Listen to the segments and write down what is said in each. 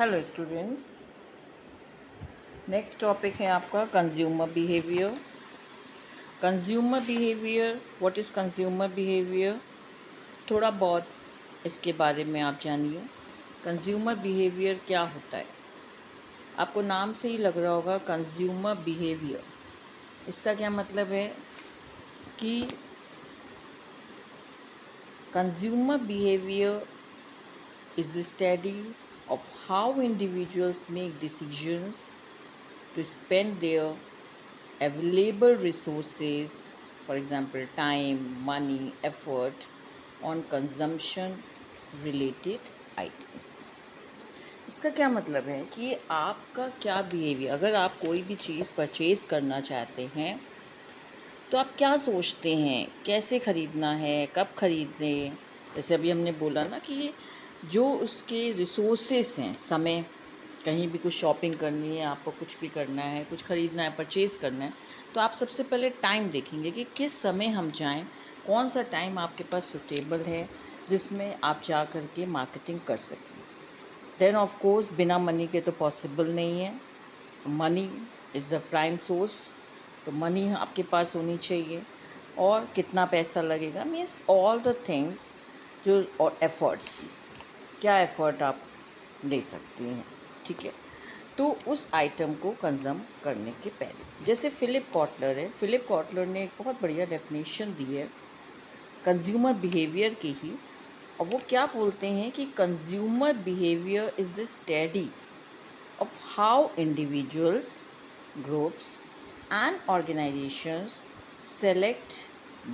Hello students, next topic है आपका consumer behaviour. Consumer behaviour, what is consumer behaviour? थोड़ा बहुत इसके बारे में आप जानिए। कंज्यूमर बिहेवियर क्या होता है? आपको नाम से ही लग रहा होगा कंज्यूमर बिहेवियर। इसका क्या मतलब है कि consumer behaviour is the study of how individuals make decisions to spend their available resources, for example time, money, effort, on consumption related items. इसका क्या मतलब है कि आपका क्या बिहेवियर, अगर आप कोई भी चीज़ परचेज़ करना चाहते हैं तो आप क्या सोचते हैं, कैसे ख़रीदना है, कब ख़रीदें। जैसे अभी हमने बोला ना कि ये जो उसके रिसोर्सेस हैं, समय, कहीं भी कुछ शॉपिंग करनी है, आपको कुछ भी करना है, कुछ ख़रीदना है, परचेज़ करना है, तो आप सबसे पहले टाइम देखेंगे कि किस समय हम जाएं, कौन सा टाइम आपके पास सूटेबल है जिसमें आप जा कर के मार्केटिंग कर सकें। देन ऑफ कोर्स बिना मनी के तो पॉसिबल नहीं है। Money is the prime source, तो मनी आपके पास होनी चाहिए। और कितना पैसा लगेगा मीन्स ऑल द थिंग्स जो, और एफ़र्ट्स, क्या एफ़र्ट आप ले सकती हैं, ठीक है। तो उस आइटम को कंज़्यूम करने के पहले, जैसे फ़िलिप कॉटलर है, फ़िलिप कॉटलर ने एक बहुत बढ़िया डेफिनेशन दी है कंज्यूमर बिहेवियर की ही। और वो क्या बोलते हैं कि consumer behaviour is the study of how individuals, groups, and organizations select,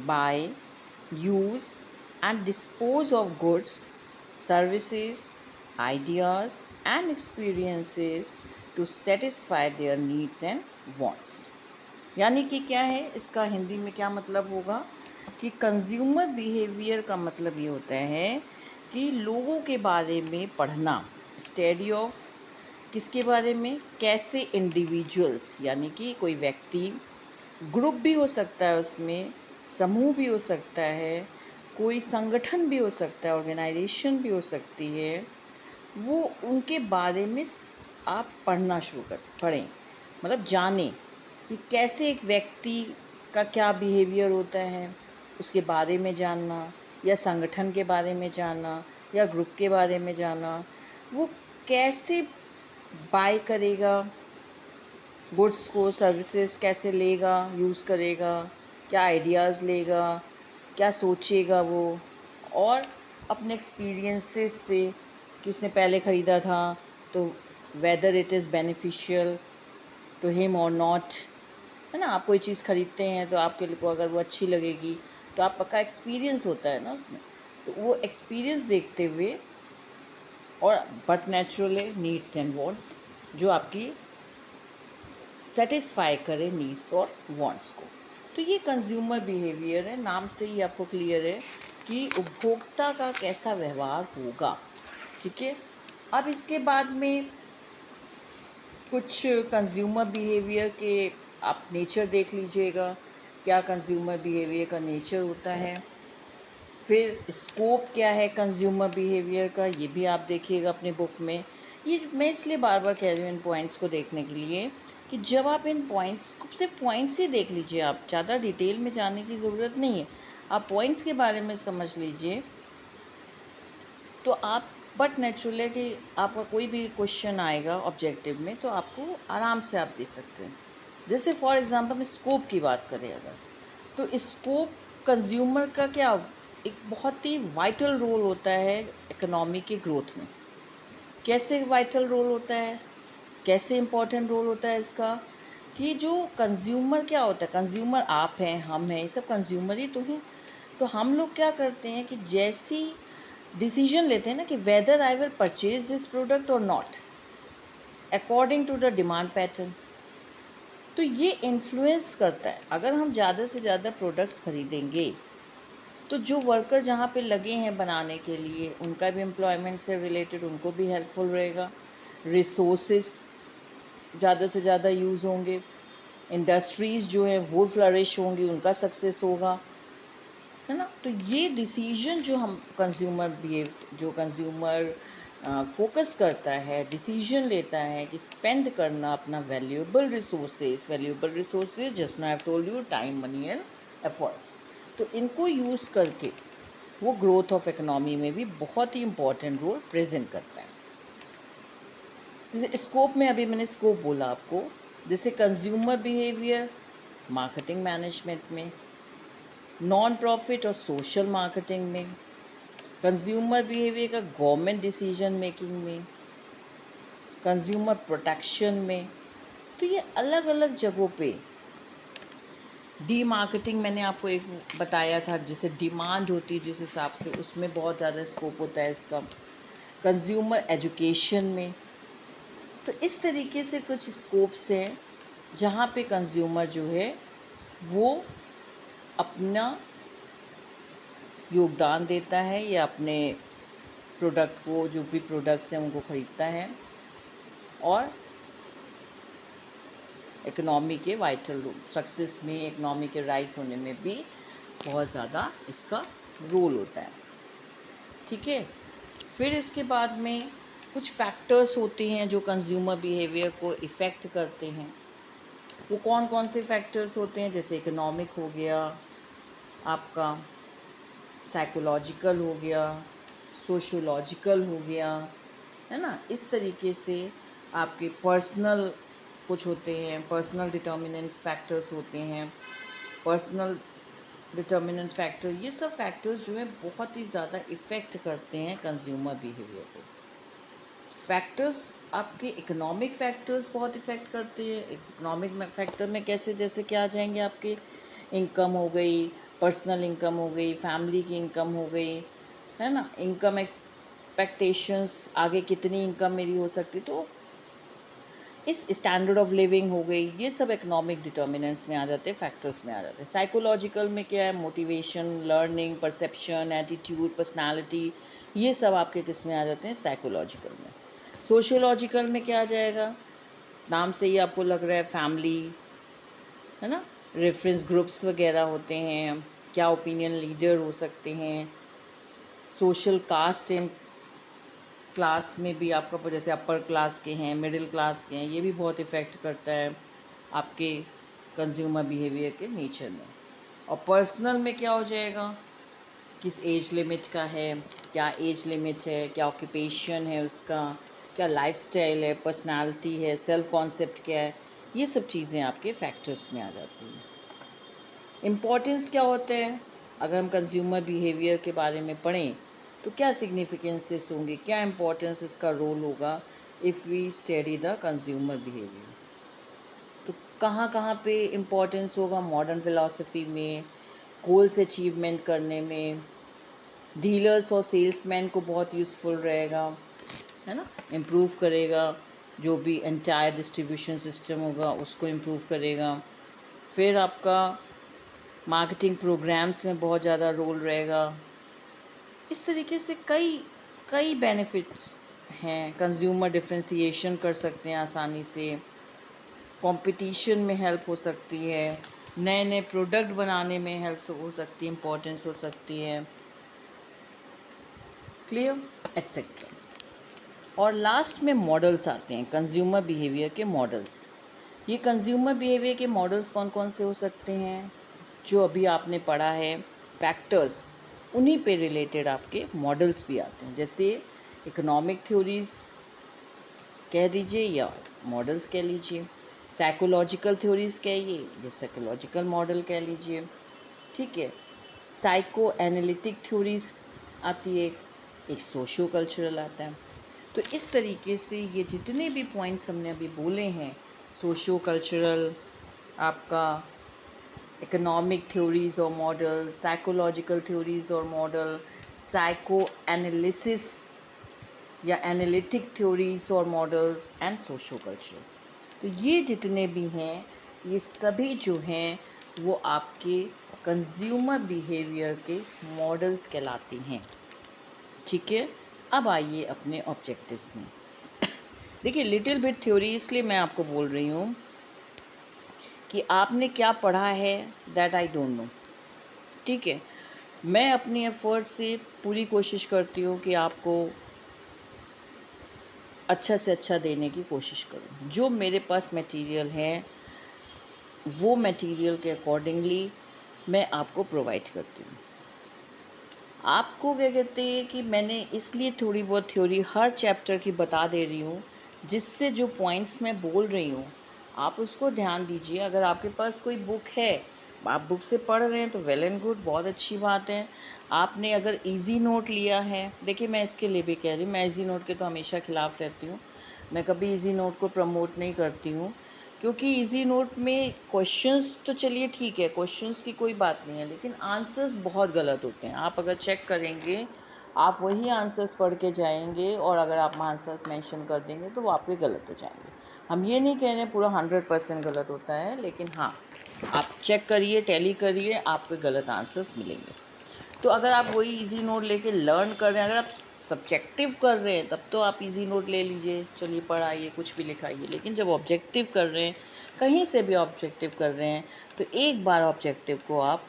buy, use, and dispose of goods, services, ideas, and experiences to satisfy their needs and wants. यानी कि क्या है, इसका हिंदी में क्या मतलब होगा कि कंज्यूमर बिहेवियर का मतलब ये होता है कि लोगों के बारे में पढ़ना, स्टडी ऑफ किसके बारे में, कैसे इंडिविजुअल्स, यानी कि कोई व्यक्ति, ग्रुप भी हो सकता है, उसमें समूह भी हो सकता है, कोई संगठन भी हो सकता है, ऑर्गेनाइजेशन भी हो सकती है, वो उनके बारे में आप पढ़ना शुरू पढ़ें, मतलब जानें कि कैसे एक व्यक्ति का क्या बिहेवियर होता है, उसके बारे में जानना, या संगठन के बारे में जानना, या ग्रुप के बारे में जानना, वो कैसे बाय करेगा गुड्स को, सर्विसेज कैसे लेगा, यूज़ करेगा, क्या आइडियाज़ लेगा, क्या सोचेगा वो, और अपने एक्सपीरियंसेस से कि उसने पहले ख़रीदा था तो whether it is beneficial to him और नॉट, है ना। आप कोई चीज़ ख़रीदते हैं तो आपके लिए अगर वो अच्छी लगेगी तो आपका एक्सपीरियंस होता है ना उसमें, तो वो एक्सपीरियंस देखते हुए, और but naturally needs and wants, जो आपकी सेटिस्फाई करे नीड्स और वांट्स को। तो ये कंज्यूमर बिहेवियर है, नाम से ही आपको क्लियर है कि उपभोक्ता का कैसा व्यवहार होगा, ठीक है। अब इसके बाद में कुछ कंज्यूमर बिहेवियर के आप नेचर देख लीजिएगा, क्या कंज्यूमर बिहेवियर का नेचर होता है। फिर स्कोप क्या है कंज्यूमर बिहेवियर का, ये भी आप देखिएगा अपने बुक में। ये मैं इसलिए बार बार कह रही हूँ इन पॉइंट्स को देखने के लिए कि जब आप इन पॉइंट्स को, सिर्फ पॉइंट्स ही देख लीजिए, आप ज़्यादा डिटेल में जाने की ज़रूरत नहीं है, आप पॉइंट्स के बारे में समझ लीजिए तो आप, बट नेचुरल है कि आपका कोई भी क्वेश्चन आएगा ऑब्जेक्टिव में तो आपको आराम से आप दे सकते हैं। जैसे फॉर एग्ज़ाम्पल हम स्कोप की बात करें अगर, तो स्कोप कंज्यूमर का क्या एक बहुत ही वाइटल रोल होता है इकोनॉमी के ग्रोथ में। कैसे वाइटल रोल होता है, कैसे इम्पोर्टेंट रोल होता है इसका, कि जो कंज्यूमर क्या होता है, कंज्यूमर आप हैं, हम हैं, ये सब कंज्यूमर ही तो हैं। तो हम लोग क्या करते हैं कि जैसी डिसीजन लेते हैं ना कि whether I will purchase this product और not according to the demand pattern, तो ये इन्फ्लुएंस करता है। अगर हम ज़्यादा से ज़्यादा प्रोडक्ट्स खरीदेंगे तो जो वर्कर जहाँ पे लगे हैं बनाने के लिए, उनका भी एम्प्लॉयमेंट से रिलेटेड, उनको भी हेल्पफुल रहेगा। रिसोर्सेस ज़्यादा से ज़्यादा यूज़ होंगे, इंडस्ट्रीज़ जो हैं वो फ्लरिश होंगी, उनका सक्सेस होगा, है ना। तो ये डिसीजन जो हम कंज्यूमर बिहेव, जो कंज्यूमर फोकस करता है, डिसीजन लेता है कि स्पेंड करना अपना valuable resources just now I have told you, time, money and efforts, तो इनको यूज़ करके वो ग्रोथ ऑफ इकोनॉमी में भी बहुत ही इम्पोर्टेंट रोल प्रेजेंट करता है। जैसे स्कोप में अभी मैंने स्कोप बोला आपको, जैसे कंज्यूमर बिहेवियर मार्केटिंग मैनेजमेंट में, नॉन प्रॉफिट और सोशल मार्केटिंग में, कंज्यूमर बिहेवियर का गवर्नमेंट डिसीजन मेकिंग में, कंज्यूमर प्रोटेक्शन में। तो ये अलग अलग जगहों पे डी मार्केटिंग मैंने आपको एक बताया था, जैसे डिमांड होती है जिस हिसाब से, उसमें बहुत ज़्यादा स्कोप होता है इसका, कंज्यूमर एजुकेशन में। तो इस तरीके से कुछ स्कोप्स हैं जहाँ पे कंज्यूमर जो है वो अपना योगदान देता है या अपने प्रोडक्ट को, जो भी प्रोडक्ट्स हैं उनको ख़रीदता है, और इकोनॉमी के वाइटल सक्सेस में, इकोनॉमी के राइज होने में भी बहुत ज़्यादा इसका रोल होता है। ठीक है, फिर इसके बाद में कुछ फैक्टर्स होते हैं जो कंज्यूमर बिहेवियर को इफ़ेक्ट करते हैं। वो कौन कौन से फैक्टर्स होते हैं? जैसे इकोनॉमिक हो गया आपका, साइकोलॉजिकल हो गया, सोशियोलॉजिकल हो गया, है ना। इस तरीके से आपके पर्सनल कुछ होते हैं, पर्सनल डिटर्मिनेंट्स फैक्टर्स होते हैं, पर्सनल डिटर्मिनेंट फैक्टर, ये सब फैक्टर्स जो है बहुत ही ज़्यादा इफ़ेक्ट करते हैं कंज्यूमर बिहेवियर को। फैक्टर्स आपके इकोनॉमिक फैक्टर्स बहुत इफ़ेक्ट करते हैं। इकोनॉमिक फैक्टर में कैसे, जैसे क्या आ जाएंगे आपके, इनकम हो गई, पर्सनल इनकम हो गई, फैमिली की इनकम हो गई, है ना, इनकम एक्सपेक्टेशंस, आगे कितनी इनकम मेरी हो सकती, तो इस स्टैंडर्ड ऑफ लिविंग हो गई, ये सब इकोनॉमिक डिटर्मिनेंट्स में आ जाते हैं, फैक्टर्स में आ जाते हैं। साइकोलॉजिकल में क्या है? Motivation, learning, perception, attitude, personality, ये सब आपके किस में आ जाते हैं? साइकोलॉजिकल में। सोशियोलॉजिकल में क्या आ जाएगा? नाम से ही आपको लग रहा है, फैमिली, है ना, रेफरेंस ग्रुप्स वगैरह होते हैं, क्या ओपिनियन लीडर हो सकते हैं, सोशल कास्ट एंड क्लास में भी आपका, जैसे अपर क्लास के हैं, मिडिल क्लास के हैं, ये भी बहुत इफ़ेक्ट करता है आपके कंज्यूमर बिहेवियर के नेचर में। और पर्सनल में क्या हो जाएगा? किस एज लिमिट का है, क्या एज लिमिट है, क्या ऑक्यूपेशन है उसका, क्या लाइफस्टाइल है, पर्सनालिटी है, सेल्फ कॉन्सेप्ट क्या है, ये सब चीज़ें आपके फैक्टर्स में आ जाती हैं। इम्पोर्टेंस क्या होता है? अगर हम कंज्यूमर बिहेवियर के बारे में पढ़ें तो क्या सिग्निफिकेंसेस होंगे, क्या इम्पोर्टेंस इसका रोल होगा if we study the consumer behaviour. तो कहाँ कहाँ पे इम्पोर्टेंस होगा? मॉडर्न फिलॉसफी में, गोल्स अचीवमेंट करने में, डीलर्स और सेल्समैन को बहुत यूज़फुल रहेगा, है ना, इम्प्रूव करेगा, जो भी एंटायर डिस्ट्रीब्यूशन सिस्टम होगा उसको इम्प्रूव करेगा। फिर आपका मार्केटिंग प्रोग्राम्स में बहुत ज़्यादा रोल रहेगा। इस तरीके से कई कई बेनिफिट हैं। कंज्यूमर डिफ्रेंसिएशन कर सकते हैं आसानी से, कंपटीशन में हेल्प हो सकती है, नए नए प्रोडक्ट बनाने में हेल्प हो सकती है, इम्पोर्टेंस हो सकती है, क्लियर, एट्सेट्रा। और लास्ट में मॉडल्स आते हैं, कंज्यूमर बिहेवियर के मॉडल्स। ये कंज्यूमर बिहेवियर के मॉडल्स कौन कौन से हो सकते हैं? जो अभी आपने पढ़ा है फैक्टर्स, उन्हीं पे रिलेटेड आपके मॉडल्स भी आते हैं, जैसे इकोनॉमिक थ्योरीज कह दीजिए या मॉडल्स कह लीजिए, साइकोलॉजिकल थ्योरीज कहिए या साइकोलॉजिकल मॉडल कह लीजिए। ठीक है, साइको एनालिटिक थ्योरीज आती है, एक सोशियो कल्चरल आता है। तो इस तरीके से ये जितने भी पॉइंट्स हमने अभी बोले हैं, सोशियो कल्चरल, आपका इकोनॉमिक थ्योरीज और मॉडल, साइकोलॉजिकल थ्योरीज और मॉडल, साइको एनालिसिस या एनालिटिक थ्योरीज और मॉडल्स एंड सोशियो कल्चर, तो ये जितने भी हैं, ये सभी जो हैं वो आपके कंज्यूमर बिहेवियर के मॉडल्स कहलाती हैं। ठीक है, अब आइए अपने ऑब्जेक्टिव्स में। देखिए, लिटिल बिट थ्योरी इसलिए मैं आपको बोल रही हूँ कि आपने क्या पढ़ा है दैट आई डोंट नो। ठीक है, मैं अपनी एफर्ट से पूरी कोशिश करती हूँ कि आपको अच्छा से अच्छा देने की कोशिश करूँ। जो मेरे पास मटेरियल है वो मटेरियल के अकॉर्डिंगली मैं आपको प्रोवाइड करती हूँ। आपको क्या कहते हैं कि मैंने इसलिए थोड़ी बहुत थ्योरी हर चैप्टर की बता दे रही हूँ, जिससे जो पॉइंट्स मैं बोल रही हूँ आप उसको ध्यान दीजिए। अगर आपके पास कोई बुक है, आप बुक से पढ़ रहे हैं तो वेल एंड गुड, बहुत अच्छी बात है। आपने अगर इजी नोट लिया है, देखिए मैं इसके लिए भी कह रही हूँ, मैं इजी नोट के तो हमेशा ख़िलाफ़ रहती हूँ। मैं कभी इजी नोट को प्रमोट नहीं करती हूँ, क्योंकि इजी नोट में क्वेश्चंस तो चलिए ठीक है, क्वेश्चंस की कोई बात नहीं है, लेकिन आंसर्स बहुत गलत होते हैं। आप अगर चेक करेंगे, आप वही आंसर्स पढ़ के जाएंगे और अगर आप आंसर्स मेंशन कर देंगे तो वो आपके गलत हो जाएंगे। हम ये नहीं कह रहे पूरा 100% गलत होता है, लेकिन हाँ, आप चेक करिए, टैली करिए, आपको गलत आंसर्स मिलेंगे। तो अगर आप वही इजी नोट लेके लर्न कर रहे हैं, अगर आप सब्जेक्टिव कर रहे हैं तब तो आप इजी नोट ले लीजिए, चलिए पढ़ाइए, कुछ भी लिखाइए। लेकिन जब ऑब्जेक्टिव कर रहे हैं, कहीं से भी ऑब्जेक्टिव कर रहे हैं, तो एक बार ऑब्जेक्टिव को आप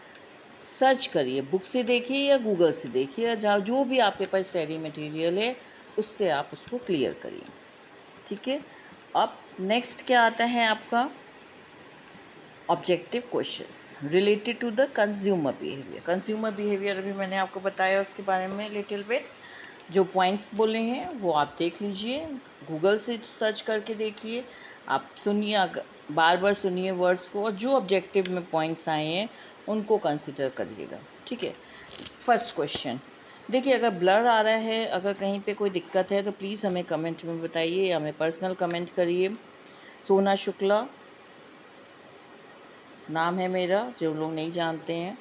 सर्च करिए, बुक से देखिए या गूगल से देखिए, या जहाँ जो भी आपके पास स्टडी मटेरियल है उससे आप उसको क्लियर करिए। ठीक है। अब नेक्स्ट क्या आता है आपका, objective questions related to the consumer behaviour. Consumer behaviour अभी मैंने आपको बताया, उसके बारे में लिटिल बिट जो पॉइंट्स बोले हैं वो आप देख लीजिए, गूगल से सर्च करके देखिए, आप सुनिए, बार बार सुनिए वर्ड्स को, और जो ऑब्जेक्टिव में पॉइंट्स आए हैं उनको कंसिडर करिएगा। ठीक है। फर्स्ट क्वेश्चन देखिए, अगर ब्लर आ रहा है, अगर कहीं पे कोई दिक्कत है तो प्लीज़ हमें कमेंट में बताइए, हमें पर्सनल कमेंट करिए। सोना शुक्ला नाम है मेरा, जो लोग नहीं जानते हैं,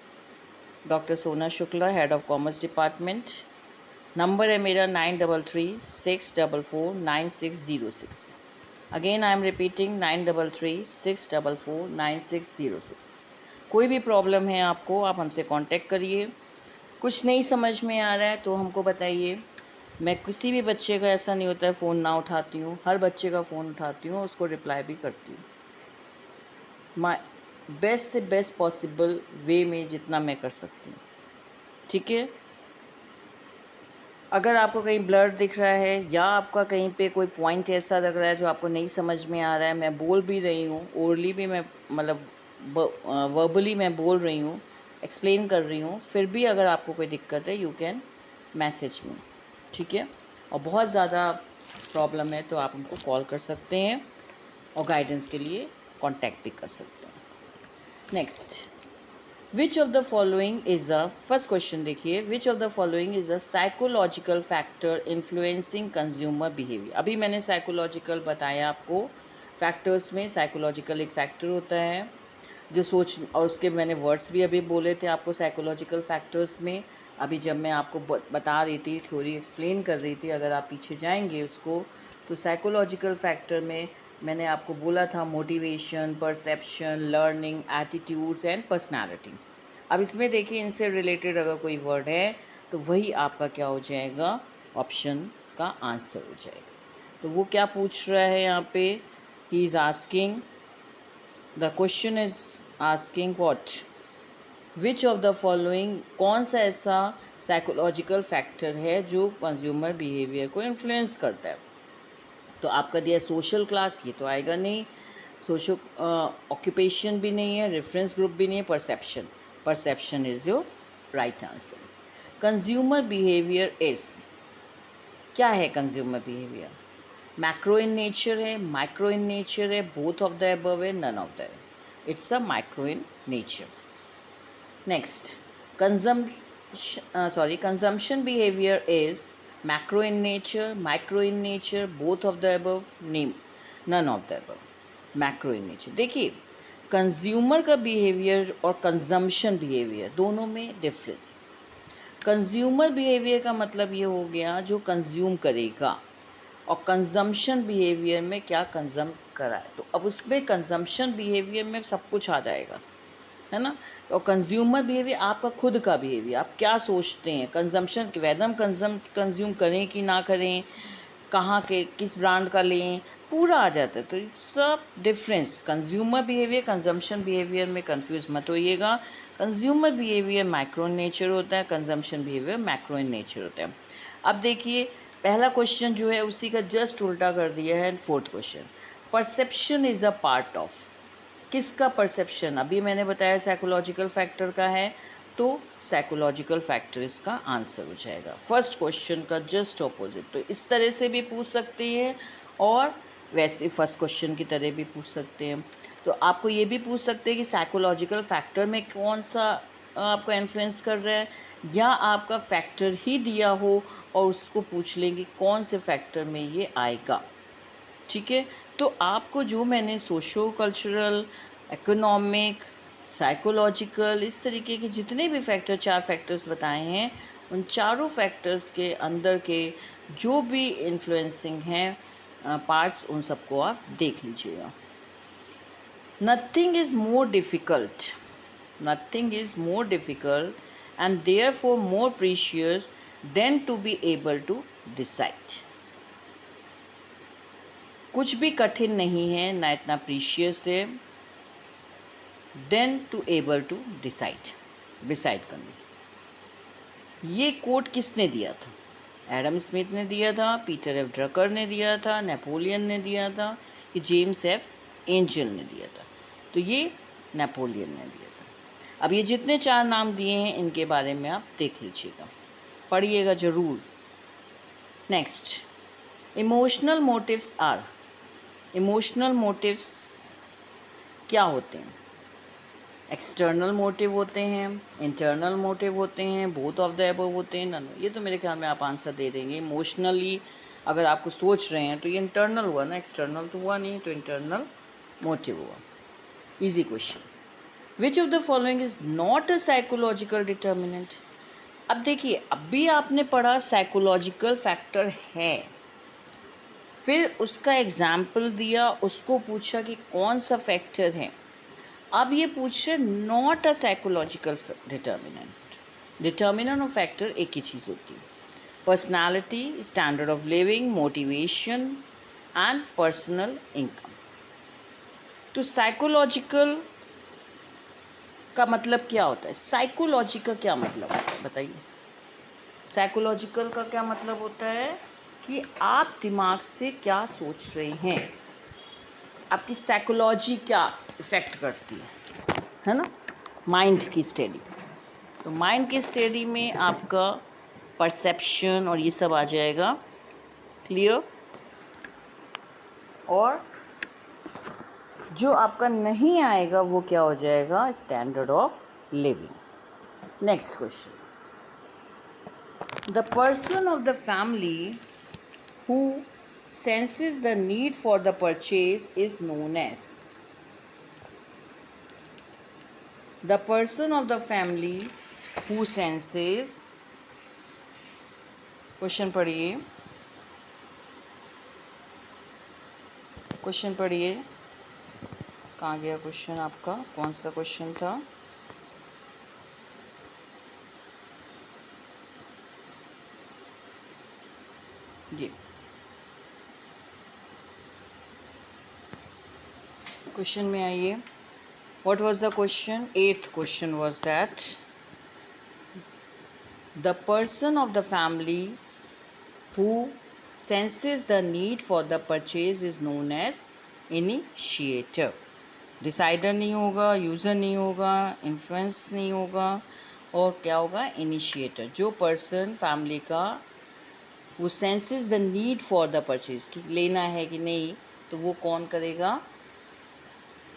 डॉक्टर सोना Shukla, head of commerce department. Number है मेरा 9336449606। Again I am repeating 9336449606। कोई भी प्रॉब्लम है आपको, आप हमसे कांटेक्ट करिए। कुछ नहीं समझ में आ रहा है तो हमको बताइए। मैं किसी भी बच्चे का ऐसा नहीं होता है फ़ोन ना उठाती हूँ, हर बच्चे का फ़ोन उठाती हूँ, उसको रिप्लाई भी करती हूँ, माय बेस्ट से बेस्ट पॉसिबल वे में जितना मैं कर सकती हूँ। ठीक है। अगर आपको कहीं ब्लर दिख रहा है या आपका कहीं पे कोई पॉइंट ऐसा लग रहा है जो आपको नहीं समझ में आ रहा है, मैं बोल भी रही हूँ, ओरली भी मैं मतलब वर्बली मैं बोल रही हूँ, एक्सप्लेन कर रही हूँ, फिर भी अगर आपको कोई दिक्कत है यू कैन मैसेज मी। ठीक है। और बहुत ज़्यादा प्रॉब्लम है तो आप हमको कॉल कर सकते हैं और गाइडेंस के लिए कांटेक्ट भी कर सकते हैं। Next, which of the following is a, first question देखिए, which of the following is a psychological factor influencing consumer behaviour. अभी मैंने साइकोलॉजिकल बताया आपको, फैक्टर्स में साइकोलॉजिकल एक फैक्टर होता है जो सोच, और उसके मैंने वर्ड्स भी अभी बोले थे आपको साइकोलॉजिकल फैक्टर्स में, अभी जब मैं आपको बता रही थी, थ्योरी एक्सप्लेन कर रही थी, अगर आप पीछे जाएंगे उसको, तो साइकोलॉजिकल फैक्टर में मैंने आपको बोला था motivation, perception, learning, attitudes and personality. अब इसमें देखिए, इनसे रिलेटेड अगर कोई वर्ड है तो वही आपका क्या हो जाएगा, ऑप्शन का आंसर हो जाएगा। तो वो क्या पूछ रहा है यहाँ पे, he is asking, the question is asking what, which of the following, कौन सा ऐसा साइकोलॉजिकल फैक्टर है जो कंज्यूमर बिहेवियर को इन्फ्लुएंस करता है। तो आपका दिया सोशल क्लास, ये तो आएगा नहीं, सोशल ऑक्यूपेशन भी नहीं है, रेफरेंस ग्रुप भी नहीं है, perception, perception is your right answer. Consumer behaviour is, क्या है consumer behaviour, macro in nature है, माइक्रो इन नेचर है, बोथ ऑफ द अबव है, none of the, it's a micro in nature. Next, consumption behavior is macro in nature, micro in nature, both of the above, name none of the above, macro in nature। देखिए, consumer का behaviour और consumption behaviour दोनों में difference. Consumer behaviour का मतलब ये हो गया जो कंज्यूम करेगा, और कंजम्पशन बिहेवियर में क्या कंज्यूम करा है। तो अब उसमें कंजम्पशन बिहेवियर में सब कुछ आ जाएगा, है ना। और कंज्यूमर बिहेवियर आपका खुद का बिहेवियर, आप क्या सोचते हैं, कंजम्पशन वैदर हम कंज्यूम करें कि ना करें, कहाँ के किस ब्रांड का लें, पूरा आ जाता है। तो सब difference, consumer behaviour consumption behaviour में कंफ्यूज मत होइएगा। Consumer behaviour micro in nature होता है, consumption behaviour macro in nature होता है। अब देखिए, पहला क्वेश्चन जो है उसी का जस्ट उल्टा कर दिया है fourth question. Perception is a part of, किसका परसेप्शन? अभी मैंने बताया साइकोलॉजिकल फैक्टर का है, तो साइकोलॉजिकल फैक्टर इसका आंसर हो जाएगा। फर्स्ट क्वेश्चन का जस्ट ऑपोजिट। तो इस तरह से भी पूछ सकते हैं और वैसे फर्स्ट क्वेश्चन की तरह भी पूछ सकते हैं। तो आपको ये भी पूछ सकते हैं कि साइकोलॉजिकल फैक्टर में कौन सा आपको इन्फ्लुएंस कर रहा है, या आपका फैक्टर ही दिया हो और उसको पूछ लेंगे कौन से फैक्टर में ये आएगा। ठीक है, तो आपको जो मैंने सोशो कल्चरल, इकोनॉमिक, साइकोलॉजिकल, इस तरीके के जितने भी फैक्टर, 4 फैक्टर्स बताए हैं, उन चारों फैक्टर्स के अंदर के जो भी इन्फ्लुएंसिंग हैं पार्ट्स, उन सबको आप देख लीजिएगा। Nothing is more difficult, nothing is more difficult and therefore more precious than to be able to decide. कुछ भी कठिन नहीं है, ना इतना प्रीशियस है, than to able to decide करने से। ये कोट किसने दिया था? एडम स्मिथ ने दिया था, पीटर एफ ड्रकर ने दिया था, नेपोलियन ने दिया था, कि जेम्स एफ एंजल ने दिया था? तो ये नेपोलियन ने दिया था। अब ये जितने 4 नाम दिए हैं इनके बारे में आप देख लीजिएगा, पढ़िएगा ज़रूर। Next, emotional motives are, emotional motives क्या होते हैं? एक्सटर्नल मोटिव होते हैं, इंटरनल मोटिव होते हैं, बोथ ऑफ द अबव होते हैं, नन। ये तो मेरे ख्याल में आप आंसर दे देंगे। इमोशनली अगर आपको सोच रहे हैं तो ये इंटरनल हुआ ना, एक्सटर्नल तो हुआ नहीं, तो इंटरनल मोटिव हुआ। Easy question. Which of the following is not a psychological determinant? अब देखिए, अभी आपने पढ़ा साइकोलॉजिकल फैक्टर है, फिर उसका एग्जाम्पल दिया, उसको पूछा कि कौन सा फैक्टर है। अब ये पूछ रहे not a psychological determinant. Determinant और फैक्टर एक ही चीज़ होती है। Personality, standard of living, motivation and personal income. तो साइकोलॉजिकल का मतलब क्या होता है? साइकोलॉजी का क्या मतलब होता है बताइए? साइकोलॉजिकल का क्या मतलब होता है कि आप दिमाग से क्या सोच रहे हैं, आपकी साइकोलॉजी क्या इफ़ेक्ट करती है ना, माइंड की स्टडी। तो माइंड की स्टडी में आपका परसेप्शन और ये सब आ जाएगा, क्लियर। और जो आपका नहीं आएगा वो क्या हो जाएगा? Standard of living. Next question, the person of the family who senses the need for the purchase is known as? The person of the family who senses, question पढ़िए, क्वेश्चन पढ़िए, कहाँ गया क्वेश्चन आपका? कौन सा क्वेश्चन था? ये question में आइए। What was the question? 8th question was that the person of the family who senses the need for the purchase is known as initiator. Decider नहीं होगा, यूज़र नहीं होगा, इन्फ्लुएंस नहीं होगा, और क्या होगा? इनिशिएटर। जो पर्सन फैमिली का वो senses the need for the purchase, कि लेना है कि नहीं, तो वो कौन करेगा?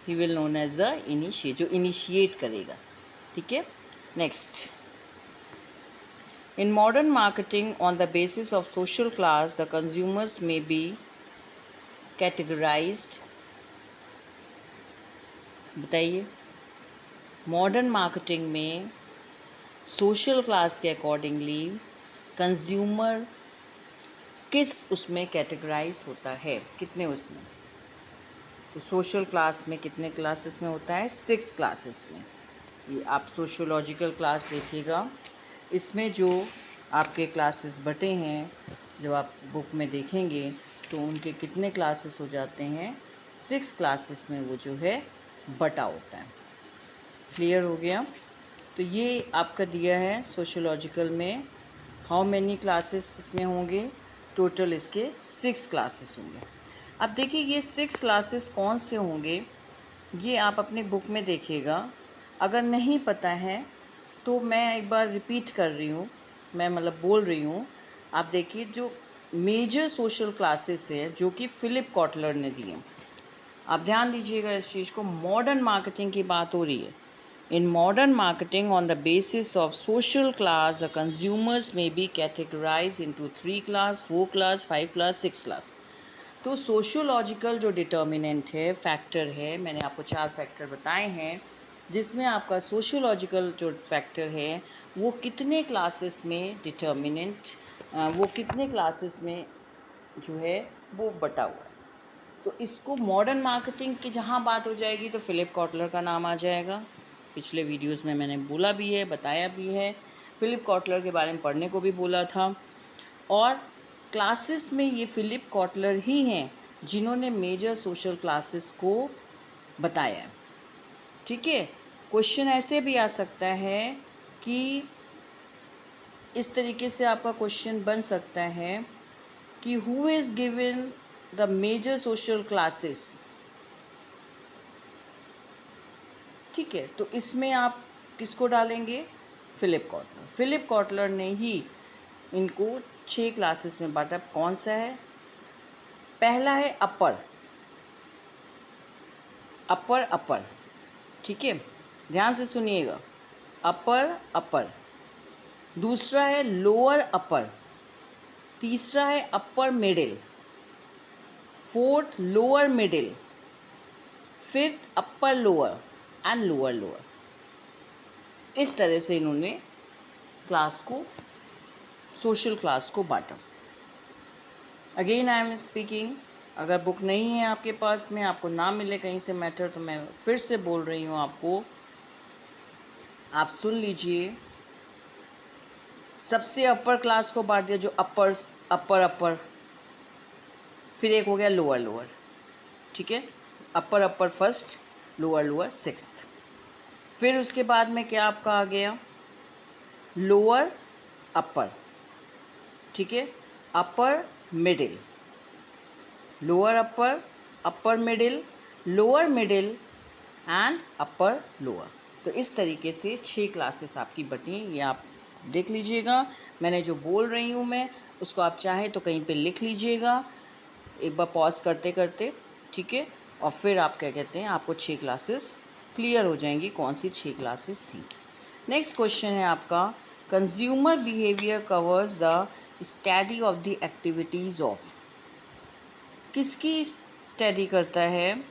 He will known as the initiate, जो इनिशिएट करेगा। ठीक है, next, in modern marketing on the basis of social class the consumers may be categorized. बताइए, मॉडर्न मार्केटिंग में सोशल क्लास के अकॉर्डिंगली कंज्यूमर किस उसमें कैटेगराइज होता है? कितने उसमें? तो सोशल क्लास में कितने क्लासेस में होता है? 6 क्लासेस में। ये आप सोशियोलॉजिकल क्लास देखिएगा, इसमें जो आपके क्लासेस बटे हैं, जब आप बुक में देखेंगे तो उनके कितने क्लासेस हो जाते हैं? 6 क्लासेस में वो जो है बटा होता है। क्लियर हो गया? तो ये आपका दिया है सोशियोलॉजिकल में हाउ मेनी क्लासेस इसमें होंगे? टोटल इसके 6 क्लासेस होंगे। अब देखिए ये 6 क्लासेस कौन से होंगे, ये आप अपनी बुक में देखिएगा। अगर नहीं पता है तो मैं एक बार रिपीट कर रही हूँ, मैं मतलब बोल रही हूँ। आप देखिए जो मेजर सोशल क्लासेस हैं जो कि फिलिप कॉटलर ने दिए, आप ध्यान दीजिएगा इस चीज़ को। मॉडर्न मार्केटिंग की बात हो रही है। In modern marketing on the basis of social class the consumers may be categorized into 3 class, 4 class, 5 class, 6 class. तो सोशियोलॉजिकल जो डिटर्मिनेंट है, फैक्टर है, मैंने आपको 4 फैक्टर बताए हैं, जिसमें आपका सोशियोलॉजिकल जो फैक्टर है वो कितने क्लासेस में डिटर्मिनेंट, वो कितने क्लासेस में जो है वो बटा हुआ है। तो इसको मॉडर्न मार्केटिंग की जहाँ बात हो जाएगी तो फिलिप कॉटलर का नाम आ जाएगा। पिछले वीडियोस में मैंने बोला भी है, बताया भी है, फिलिप कॉटलर के बारे में पढ़ने को भी बोला था। और क्लासेस में ये फिलिप कॉटलर ही हैं जिन्होंने मेजर सोशल क्लासेस को बताया है। ठीक है, क्वेश्चन ऐसे भी आ सकता है कि इस तरीके से आपका क्वेश्चन बन सकता है कि who is given the major social classes. ठीक है, तो इसमें आप किसको डालेंगे? Philip Kotler. फिलिप कॉटलर ने ही इनको 6 क्लासेस में बांटा। कौन सा है? पहला है अपर, अपर अपर। ठीक है, ध्यान से सुनिएगा, अपर अपर। दूसरा है लोअर अपर। तीसरा है upper middle. Fourth lower middle. Fifth upper lower and lower lower. इस तरह से इन्होंने क्लास को, सोशल क्लास को बांटा। अगेन आई एम स्पीकिंग, अगर बुक नहीं है आपके पास में, आपको ना मिले कहीं से मैटर, तो मैं फिर से बोल रही हूँ आपको, आप सुन लीजिए। सबसे अपर क्लास को बांट दिया, जो अपर अपर, फिर एक हो गया लोअर लोअर। ठीक है, अपर अपर फर्स्ट, लोअर लोअर सिक्स्थ। फिर उसके बाद में क्या आपका आ गया? Lower upper. ठीक है, upper middle, lower upper, upper middle, lower middle and upper lower. तो इस तरीके से 6 क्लासेस आपकी बटी, ये आप देख लीजिएगा। मैंने जो बोल रही हूँ मैं उसको आप चाहे तो कहीं पे लिख लीजिएगा एक बार पॉज करते करते। ठीक है, और फिर आप क्या कहते हैं, आपको 6 क्लासेस क्लियर हो जाएंगी कौन सी 6 क्लासेस थी। नेक्स्ट क्वेश्चन है आपका, consumer behaviour covers the study of the activities of. किसकी स्टडी करता है?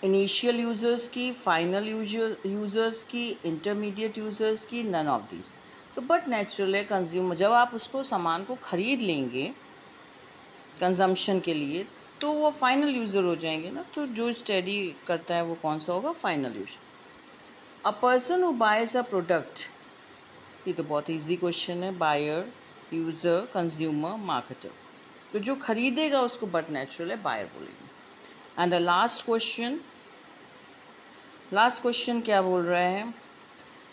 इनिशियल यूज़र्स की, फाइनल यूज़र्स की, इंटरमीडिएट यूज़र्स की, नन ऑफ दीज। तो बट नेचुरल है, कंज्यूमर जब आप उसको सामान को ख़रीद लेंगे कंजम्पशन के लिए तो वो फाइनल यूज़र हो जाएंगे ना। तो जो स्टडी करता है वो कौन सा होगा? Final user. A person who buys a product, ये तो बहुत ईजी क्वेश्चन है। Buyer, user, consumer, marketer. तो जो खरीदेगा उसको बट नेचुरल है बायर बोलेंगे। एंड द लास्ट क्वेश्चन क्या बोल रहा है?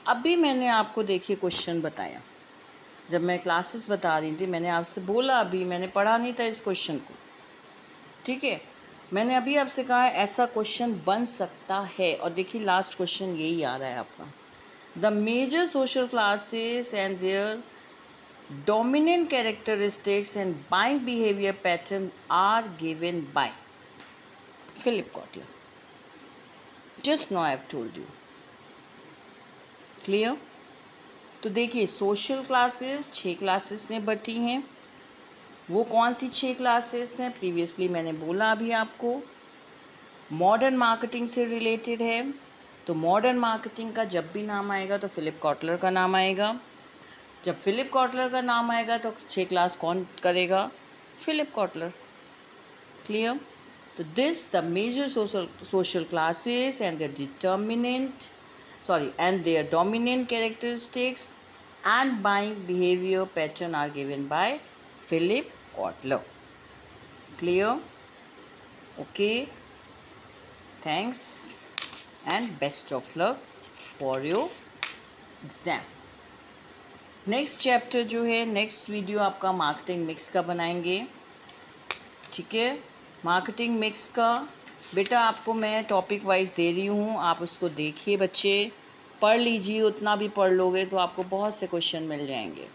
अभी मैंने आपको देखिए क्वेश्चन बताया, जब मैं क्लासेस बता रही थी मैंने आपसे बोला, अभी मैंने पढ़ा नहीं था इस क्वेश्चन को। ठीक है, मैंने अभी आपसे कहा है ऐसा क्वेश्चन बन सकता है, और देखिए लास्ट क्वेश्चन यही आ रहा है आपका। The major social classes and their dominant characteristics and buying behavior pattern are given by Philip Kotler. Just now I have told you. Clear? तो देखिए सोशल क्लासेस 6 क्लासेस में बटी हैं। वो कौन सी 6 क्लासेस हैं? प्रीवियसली मैंने बोला अभी आपको, मॉडर्न मार्केटिंग से रिलेटेड है। तो मॉडर्न मार्केटिंग का जब भी नाम आएगा तो फिलिप कॉटलर का नाम आएगा। जब फिलिप कॉटलर का नाम आएगा तो 6 क्लास कौन करेगा? Philip Kotler. Clear? So this the major social classes and their dominant characteristics and buying behavior pattern are given by Philip Kotler. Clear? Okay. Thanks and best of luck for your exam. Next chapter जो है, next video आपका marketing mix का बनाएंगे। ठीक है, marketing mix का बेटा आपको मैं टॉपिक वाइज दे रही हूँ, आप उसको देखिए बच्चे, पढ़ लीजिए, उतना भी पढ़ लोगे तो आपको बहुत से क्वेश्चन मिल जाएंगे।